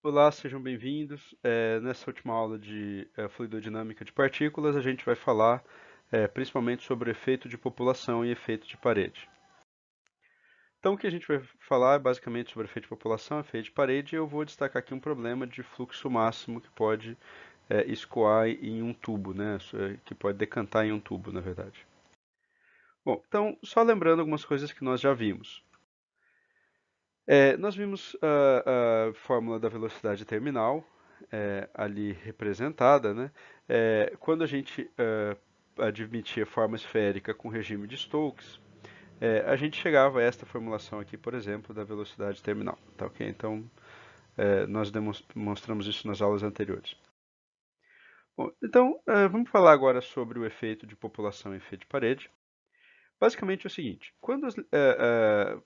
Olá, sejam bem-vindos. Nessa última aula de fluidodinâmica de partículas, a gente vai falar principalmente sobre o efeito de população e efeito de parede. Então, o que a gente vai falar é basicamente sobre efeito de população, efeito de parede, e eu vou destacar aqui um problema de fluxo máximo que pode escoar em um tubo, né? Que pode decantar em um tubo, na verdade. Bom, então, só lembrando algumas coisas que nós já vimos. Nós vimos a fórmula da velocidade terminal, ali representada, né? Quando a gente admitia forma esférica com regime de Stokes, a gente chegava a esta formulação aqui, por exemplo, da velocidade terminal, tá ok? Então, nós demonstramos isso nas aulas anteriores. Bom, então, vamos falar agora sobre o efeito de população e efeito de parede. Basicamente é o seguinte,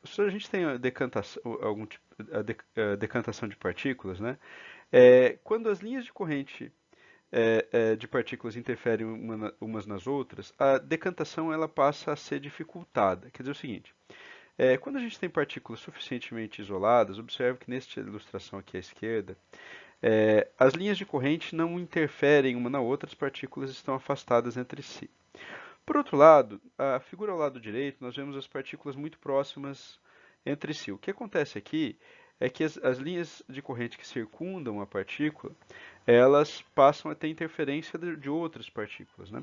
se a gente tem a decantação, algum tipo, a decantação de partículas, né? Quando as linhas de corrente de partículas interferem umas nas outras, a decantação ela passa a ser dificultada. Quer dizer o seguinte, quando a gente tem partículas suficientemente isoladas, observe que nesta ilustração aqui à esquerda, as linhas de corrente não interferem uma na outra, as partículas estão afastadas entre si. Por outro lado, a figura ao lado direito, nós vemos as partículas muito próximas entre si. O que acontece aqui é que as linhas de corrente que circundam a partícula, elas passam a ter interferência de outras partículas, né?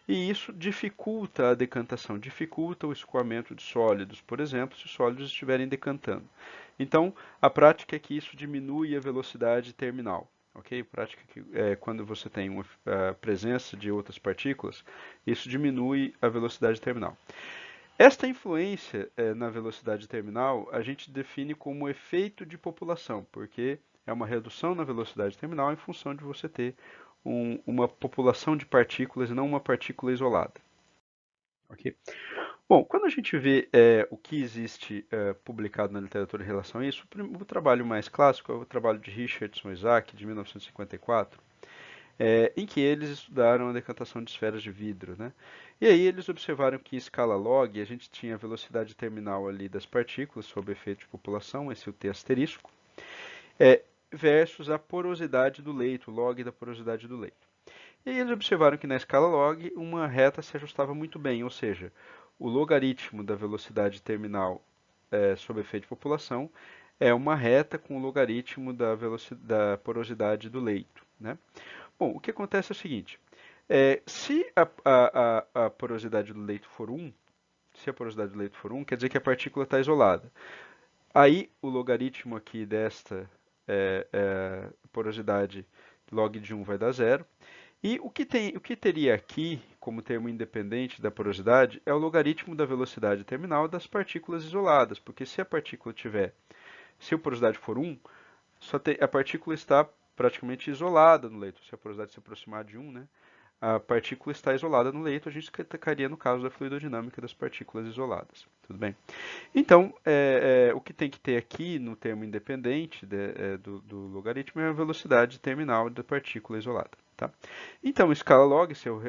E isso dificulta a decantação, dificulta o escoamento de sólidos, por exemplo, se os sólidos estiverem decantando. Então, a prática é que isso diminui a velocidade terminal. Ok? Prática que quando você tem uma presença de outras partículas, isso diminui a velocidade terminal. Esta influência na velocidade terminal a gente define como efeito de população, porque é uma redução na velocidade terminal em função de você ter uma população de partículas e não uma partícula isolada. Ok? Bom, quando a gente vê o que existe publicado na literatura em relação a isso, o trabalho mais clássico é o trabalho de Richardson e Isaac, de 1954, em que eles estudaram a decantação de esferas de vidro, né? E aí eles observaram que em escala log a gente tinha a velocidade terminal ali das partículas sob efeito de população, esse é o T asterisco, é, versus a porosidade do leito, o log da porosidade do leito. E aí eles observaram que na escala log uma reta se ajustava muito bem, ou seja, o logaritmo da velocidade terminal sob efeito de população é uma reta com o logaritmo da porosidade do leito, né? Bom, o que acontece é o seguinte, se a porosidade do leito for 1, se a porosidade do leito for 1, quer dizer que a partícula está isolada. Aí o logaritmo aqui desta porosidade log de 1 vai dar zero. E o que teria aqui como termo independente da porosidade é o logaritmo da velocidade terminal das partículas isoladas, porque se a porosidade for 1, a partícula está praticamente isolada no leito. Se a porosidade se aproximar de 1, né, a partícula está isolada no leito, a gente cairia no caso da fluidodinâmica das partículas isoladas. Tudo bem? Então, o que tem que ter aqui no termo independente do logaritmo é a velocidade terminal da partícula isolada. Tá? Então, escala log, se eu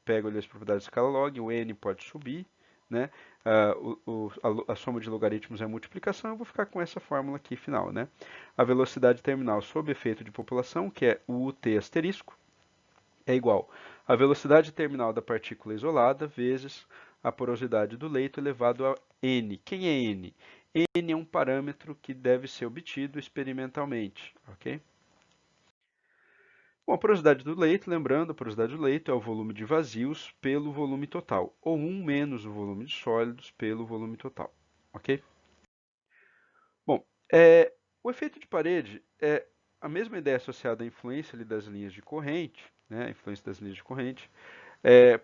pego ali as propriedades de escala log, o n pode subir, né? A soma de logaritmos é a multiplicação, eu vou ficar com essa fórmula aqui final, né? A velocidade terminal sob efeito de população, que é o UT asterisco, é igual à velocidade terminal da partícula isolada vezes a porosidade do leito elevado a n. Quem é n? N é um parâmetro que deve ser obtido experimentalmente, ok? Bom, a porosidade do leito, lembrando, a porosidade do leito é o volume de vazios pelo volume total, ou 1 menos o volume de sólidos pelo volume total, ok? Bom, o efeito de parede é a mesma ideia associada à influência ali das linhas de corrente, né, a influência das linhas de corrente,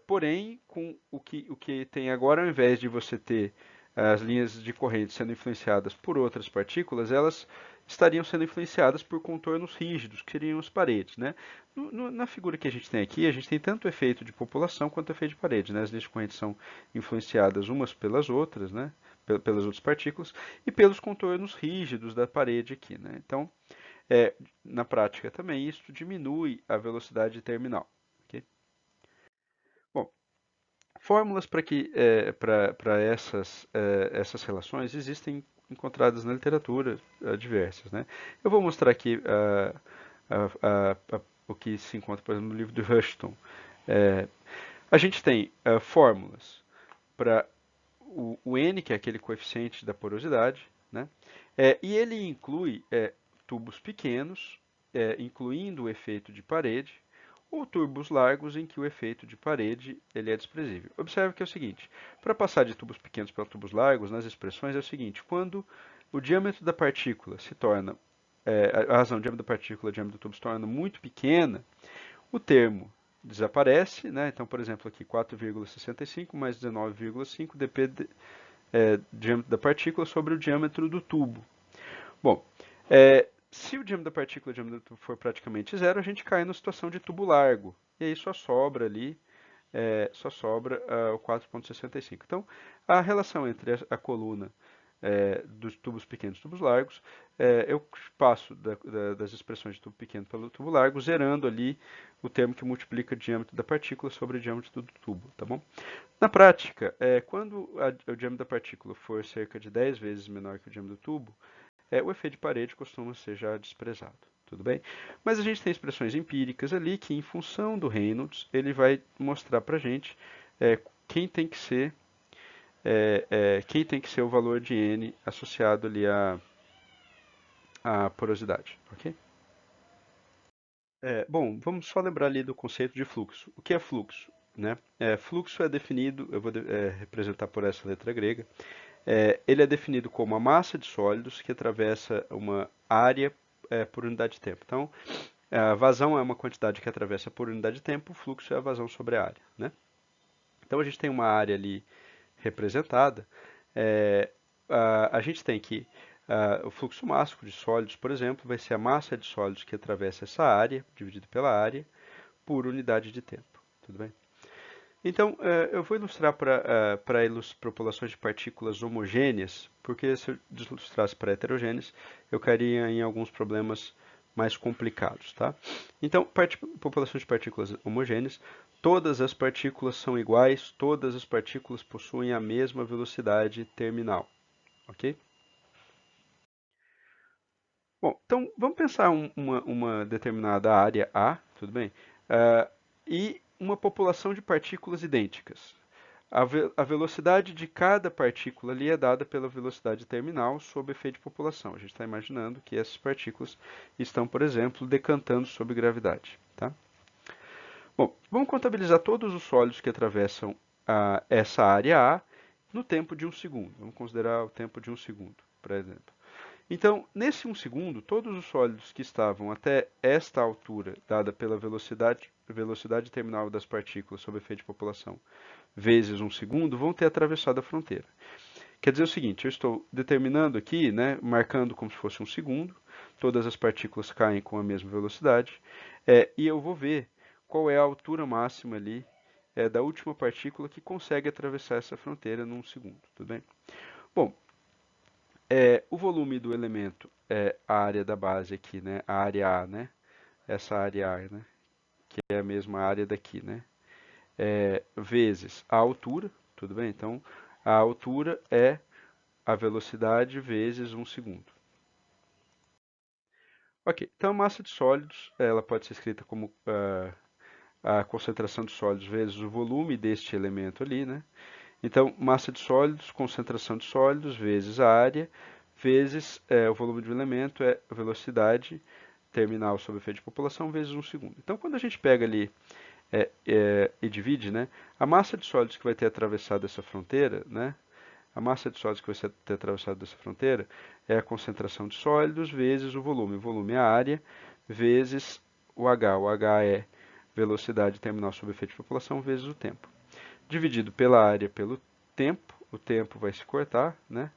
porém, com o que tem agora, ao invés de você ter as linhas de corrente sendo influenciadas por outras partículas, elas estariam sendo influenciadas por contornos rígidos, que seriam as paredes, né? Na figura que a gente tem aqui, a gente tem tanto o efeito de população quanto o efeito de parede, né? As linhas de corrente são influenciadas umas pelas outras, né? Pelas outras partículas, e pelos contornos rígidos da parede aqui, né? Então, na prática também, isso diminui a velocidade terminal. Ok? Bom, fórmulas para essas relações existem encontradas na literatura, diversas, né? Eu vou mostrar aqui o que se encontra, por exemplo, no livro de Rushton. A gente tem fórmulas para o N, que é aquele coeficiente da porosidade, né? E ele inclui tubos pequenos, incluindo o efeito de parede, ou tubos largos em que o efeito de parede ele é desprezível. Observe que é o seguinte, para passar de tubos pequenos para tubos largos, nas expressões é o seguinte, quando o diâmetro da partícula se torna, a razão, o diâmetro da partícula, o diâmetro do tubo se torna muito pequena, o termo desaparece, né? Então, por exemplo, aqui 4,65 mais 19,5 depende do diâmetro da partícula sobre o diâmetro do tubo. Bom, se o diâmetro da partícula e o diâmetro do tubo for praticamente zero, a gente cai na situação de tubo largo. E aí só sobra ali, o 4,65. Então, a relação entre a coluna dos tubos pequenos e tubos largos, eu passo das expressões de tubo pequeno pelo tubo largo, zerando ali o termo que multiplica o diâmetro da partícula sobre o diâmetro do tubo, tá bom? Na prática, quando o diâmetro da partícula for cerca de 10 vezes menor que o diâmetro do tubo, o efeito de parede costuma ser já desprezado, tudo bem? Mas a gente tem expressões empíricas ali que, em função do Reynolds, ele vai mostrar para a gente quem tem que ser o valor de n associado ali à porosidade, ok? Bom, vamos só lembrar ali do conceito de fluxo. O que é fluxo? Né? Fluxo é definido, eu vou representar por essa letra grega, ele é definido como a massa de sólidos que atravessa uma área por unidade de tempo. Então, a vazão é uma quantidade que atravessa por unidade de tempo, o fluxo é a vazão sobre a área, né? Então, a gente tem uma área ali representada, a gente tem que o fluxo máximo de sólidos, por exemplo, vai ser a massa de sólidos que atravessa essa área, dividido pela área, por unidade de tempo. Tudo bem? Então, eu vou ilustrar para populações de partículas homogêneas, porque se eu ilustrasse para heterogêneas, eu cairia em alguns problemas mais complicados, tá? Então, populações de partículas homogêneas, todas as partículas são iguais, todas as partículas possuem a mesma velocidade terminal, ok? Bom, então vamos pensar uma determinada área A, tudo bem? E uma população de partículas idênticas. A velocidade de cada partícula ali é dada pela velocidade terminal sob efeito de população. A gente está imaginando que essas partículas estão, por exemplo, decantando sob gravidade. Tá? Bom, vamos contabilizar todos os sólidos que atravessam essa área A no tempo de 1 segundo. Vamos considerar o tempo de 1 segundo, por exemplo. Então, nesse 1 segundo, todos os sólidos que estavam até esta altura, dada pela velocidade terminal das partículas sob efeito de população, vezes 1 segundo, vão ter atravessado a fronteira. Quer dizer o seguinte, eu estou determinando aqui, né, marcando como se fosse 1 segundo, todas as partículas caem com a mesma velocidade, e eu vou ver qual é a altura máxima ali da última partícula que consegue atravessar essa fronteira num segundo, tudo bem? Bom, o volume do elemento é a área da base aqui, né? A área A, né? Essa área A, né? Que é a mesma área daqui, né? Vezes a altura, tudo bem? Então, a altura é a velocidade vezes 1 segundo. Ok, então a massa de sólidos, ela pode ser escrita como a concentração de sólidos vezes o volume deste elemento ali, né? Então, massa de sólidos, concentração de sólidos vezes a área, vezes o volume do elemento é a velocidade terminal sob efeito de população vezes 1 segundo. Então, quando a gente pega ali e divide, né, a massa de sólidos que vai ter atravessado essa fronteira, né, a massa de sólidos que vai ter atravessado essa fronteira é a concentração de sólidos vezes o volume. O volume é a área vezes o H. O H é velocidade terminal sob efeito de população vezes o tempo. Dividido pela área pelo tempo, o tempo vai se cortar, né?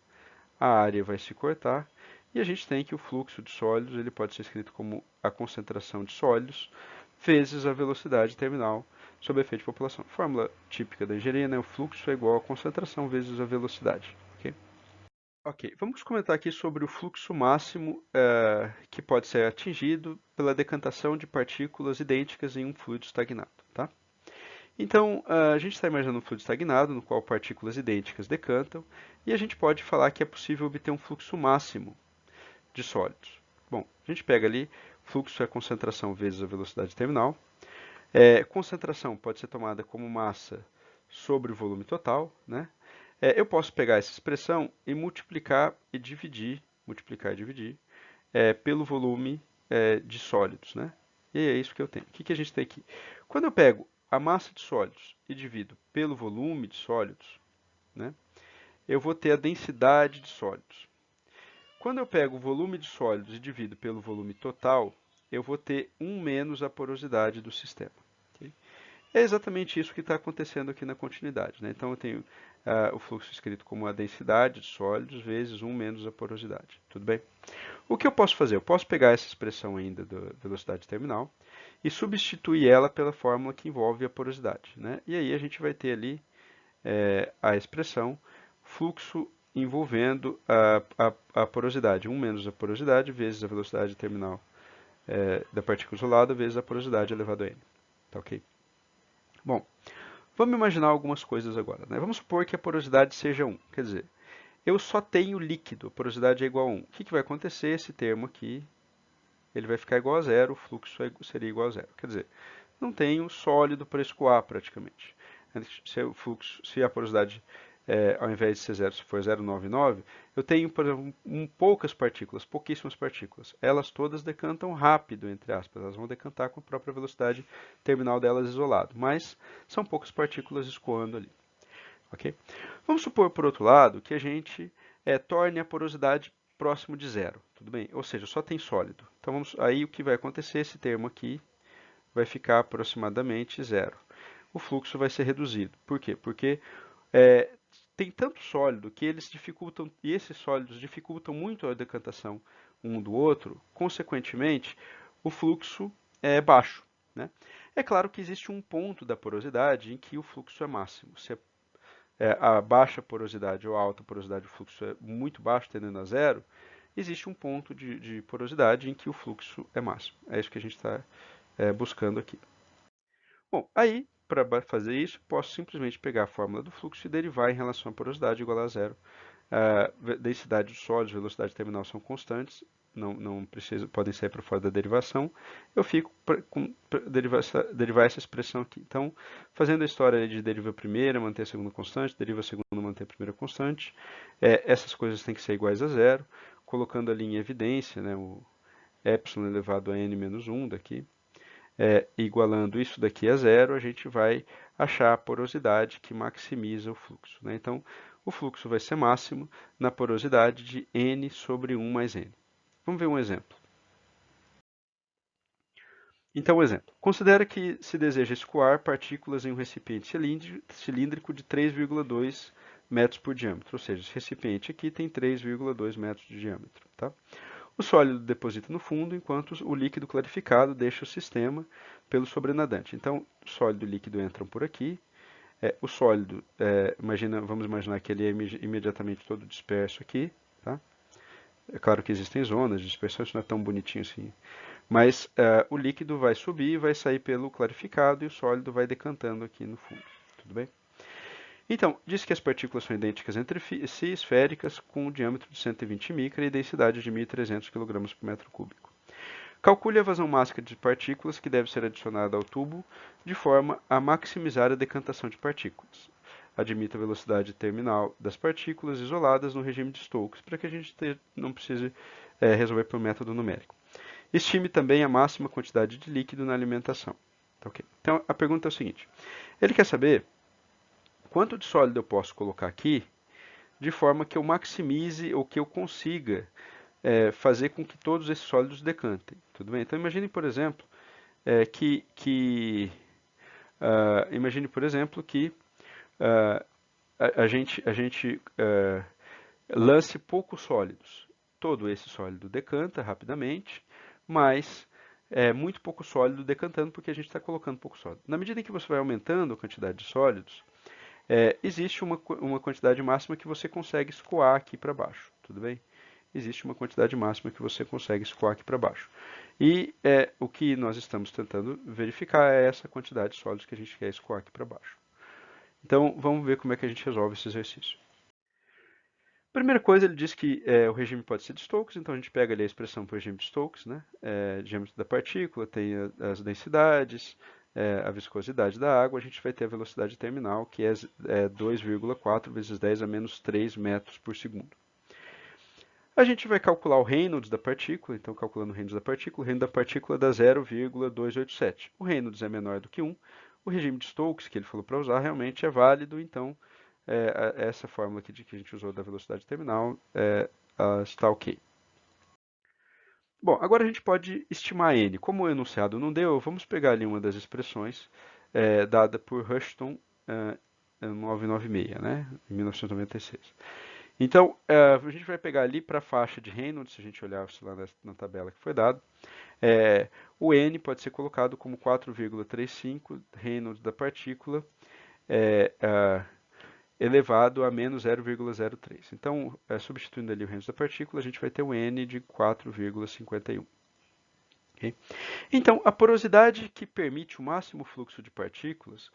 A área vai se cortar, e a gente tem que o fluxo de sólidos ele pode ser escrito como a concentração de sólidos vezes a velocidade terminal sob efeito de população. Fórmula típica da engenharia, né? O fluxo é igual a concentração vezes a velocidade. Okay? Ok, vamos comentar aqui sobre o fluxo máximo que pode ser atingido pela decantação de partículas idênticas em um fluido estagnado. Tá? Então, a gente está imaginando um fluido estagnado, no qual partículas idênticas decantam, e a gente pode falar que é possível obter um fluxo máximo de sólidos. Bom, a gente pega ali, fluxo é a concentração vezes a velocidade terminal. Concentração pode ser tomada como massa sobre o volume total, né? Eu posso pegar essa expressão e multiplicar e dividir pelo volume de sólidos, né? E é isso que eu tenho. O que que a gente tem aqui? Quando eu pego a massa de sólidos e divido pelo volume de sólidos, né, eu vou ter a densidade de sólidos. Quando eu pego o volume de sólidos e divido pelo volume total, eu vou ter 1 menos a porosidade do sistema. Okay? É exatamente isso que está acontecendo aqui na continuidade, né? Então eu tenho o fluxo escrito como a densidade de sólidos vezes 1 menos a porosidade. Tudo bem? O que eu posso fazer? Eu posso pegar essa expressão ainda da velocidade terminal e substituir ela pela fórmula que envolve a porosidade, né? E aí a gente vai ter ali a expressão fluxo envolvendo a porosidade, 1 menos a porosidade vezes a velocidade terminal da partícula isolada vezes a porosidade elevado a n. Tá ok? Bom, vamos imaginar algumas coisas agora, né? Vamos supor que a porosidade seja 1, quer dizer, eu só tenho líquido, a porosidade é igual a 1. O que que vai acontecer? Esse termo aqui, ele vai ficar igual a zero, o fluxo seria igual a zero. Quer dizer, não tenho sólido para escoar praticamente. Se a porosidade, ao invés de ser zero, se for 0,99, eu tenho, por exemplo, poucas partículas, pouquíssimas partículas. Elas todas decantam rápido, entre aspas. Elas vão decantar com a própria velocidade terminal delas isolado. Mas são poucas partículas escoando ali. Okay? Vamos supor, por outro lado, que a gente torne a porosidade próximo de zero. Tudo bem? Ou seja, só tem sólido. Então, aí o que vai acontecer? Esse termo aqui vai ficar aproximadamente zero. O fluxo vai ser reduzido. Por quê? Porque tem tanto sólido que eles dificultam, e esses sólidos dificultam muito a decantação um do outro, consequentemente, o fluxo é baixo. Né? É claro que existe um ponto da porosidade em que o fluxo é máximo. Se a baixa porosidade ou a alta porosidade do fluxo é muito baixo, tendendo a zero, existe um ponto de porosidade em que o fluxo é máximo. É isso que a gente está buscando aqui. Bom, aí, para fazer isso, posso simplesmente pegar a fórmula do fluxo e derivar em relação à porosidade igual a zero. A densidade dos sólidos, velocidade terminal são constantes, não podem sair para fora da derivação. Eu fico com derivar essa expressão aqui. Então, fazendo a história de deriva a primeira, manter a segunda constante, deriva a segunda, manter a primeira constante, essas coisas têm que ser iguais a zero, colocando ali em evidência, né, o epsilon elevado a n menos 1 daqui, igualando isso daqui a zero, a gente vai achar a porosidade que maximiza o fluxo. Né? Então, o fluxo vai ser máximo na porosidade de n sobre 1 mais n. Vamos ver um exemplo. Então, exemplo. Considera que se deseja escoar partículas em um recipiente cilíndrico de 3,2 metros por diâmetro, ou seja, esse recipiente aqui tem 3,2 metros de diâmetro. Tá? O sólido deposita no fundo, enquanto o líquido clarificado deixa o sistema pelo sobrenadante. Então, sólido e líquido entram por aqui. O sólido, vamos imaginar que ele é imediatamente todo disperso aqui. Tá? É claro que existem zonas de dispersão, isso não é tão bonitinho assim. Mas o líquido vai subir, vai sair pelo clarificado e o sólido vai decantando aqui no fundo. Tudo bem? Então, diz que as partículas são idênticas entre si, esféricas, com um diâmetro de 120 micra e densidade de 1.300 kg por metro cúbico. Calcule a vazão máxima de partículas que deve ser adicionada ao tubo de forma a maximizar a decantação de partículas. Admita a velocidade terminal das partículas isoladas no regime de Stokes, para que a gente não precise resolver por método numérico. Estime também a máxima quantidade de líquido na alimentação. Okay. Então, a pergunta é o seguinte. Ele quer saber quanto de sólido eu posso colocar aqui de forma que eu maximize ou que eu consiga fazer com que todos esses sólidos decantem. Tudo bem? Então, imagine, por exemplo, imagine, por exemplo, que a gente lance poucos sólidos. Todo esse sólido decanta rapidamente, mas muito pouco sólido decantando porque a gente está colocando pouco sólido. Na medida em que você vai aumentando a quantidade de sólidos, existe uma quantidade máxima que você consegue escoar aqui para baixo, tudo bem? existe uma quantidade máxima que você consegue escoar aqui para baixo. E o que nós estamos tentando verificar é essa quantidade de sólidos que a gente quer escoar aqui para baixo. Então, vamos ver como é que a gente resolve esse exercício. Primeira coisa, ele diz que o regime pode ser de Stokes, então a gente pega ali a expressão para o regime de Stokes, né? Diâmetro da partícula, tem as densidades, a viscosidade da água, a gente vai ter a velocidade terminal, que é 2,4 vezes 10 a menos 3 metros por segundo. A gente vai calcular o Reynolds da partícula, então calculando o Reynolds o Reynolds da partícula dá 0,287. O Reynolds é menor do que 1, o regime de Stokes, que ele falou para usar, realmente é válido, então essa fórmula aqui que a gente usou da velocidade terminal está ok. Bom, agora a gente pode estimar n. Como o enunciado não deu, vamos pegar ali uma das expressões dada por Rushton 996, né, em 1996. Então, a gente vai pegar ali para a faixa de Reynolds, se a gente olhar lá na tabela que foi dado, o n pode ser colocado como 4,35 Reynolds da partícula elevado a menos 0,03. Então, substituindo ali o Reynolds da partícula, a gente vai ter um n de 4,51. Okay? Então, a porosidade que permite o máximo fluxo de partículas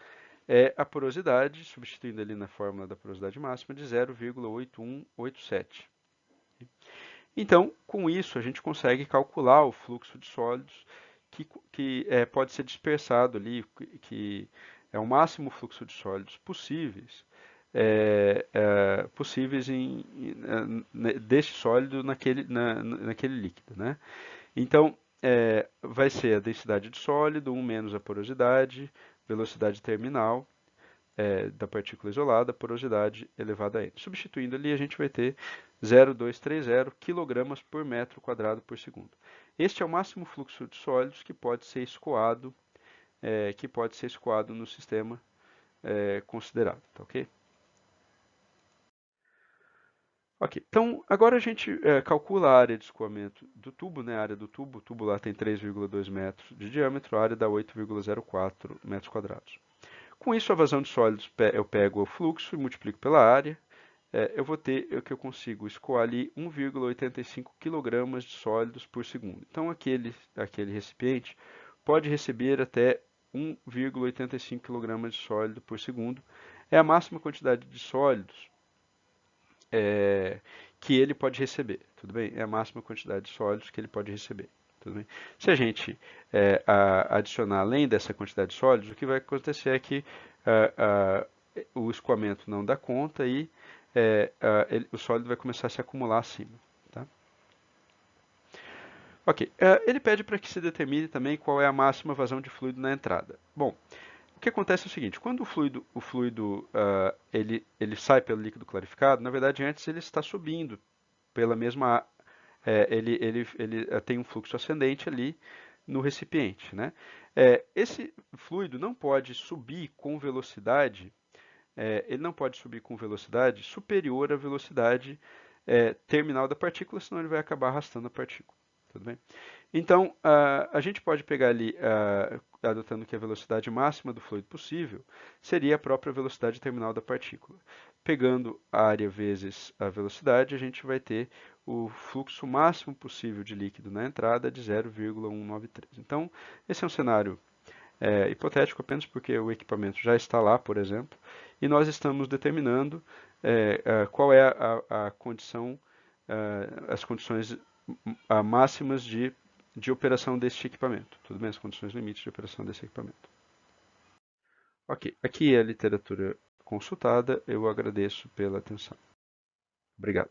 é a porosidade, substituindo ali na fórmula da porosidade máxima, de 0,8187. Então, com isso, a gente consegue calcular o fluxo de sólidos que pode ser dispersado ali, que é o máximo fluxo de sólidos possíveis, deste sólido naquele líquido, né? Então, vai ser a densidade de sólido, 1 menos a porosidade, velocidade terminal da partícula isolada, porosidade elevada a n. Substituindo ali, a gente vai ter 0,230 kg por metro quadrado por segundo. Este é o máximo fluxo de sólidos que pode ser escoado, no sistema considerado, tá ok? Ok, então agora a gente calcula a área de escoamento do tubo, né? A área do tubo, o tubo lá tem 3,2 metros de diâmetro, a área dá 8,04 metros quadrados. Com isso, a vazão de sólidos, eu pego o fluxo e multiplico pela área, eu vou ter que eu consigo escoar ali 1,85 kg de sólidos por segundo. Então, aquele recipiente pode receber até 1,85 kg de sólido por segundo. É a máxima quantidade de sólidos que ele pode receber, tudo bem? É a máxima quantidade de sólidos que ele pode receber, tudo bem? Se a gente adicionar além dessa quantidade de sólidos, o que vai acontecer é que o escoamento não dá conta e o sólido vai começar a se acumular acima, tá? Ok, ele pede para que se determine também qual é a máxima vazão de fluido na entrada. Bom, o que acontece é o seguinte, quando o fluido ele sai pelo líquido clarificado, na verdade antes ele está subindo pela mesma, ele tem um fluxo ascendente ali no recipiente, né? Esse fluido não pode subir com velocidade, ele não pode subir com velocidade superior à velocidade terminal da partícula, senão ele vai acabar arrastando a partícula. Tudo bem? Então, a gente pode pegar ali, adotando que a velocidade máxima do fluido possível seria a própria velocidade terminal da partícula. Pegando a área vezes a velocidade, a gente vai ter o fluxo máximo possível de líquido na entrada de 0,193. Então, esse é um cenário hipotético apenas porque o equipamento já está lá, por exemplo, e nós estamos determinando qual é a condição, as condições máximas de operação deste equipamento. Tudo bem? As condições limites de operação desse equipamento. Ok, aqui é a literatura consultada. Eu agradeço pela atenção. Obrigado.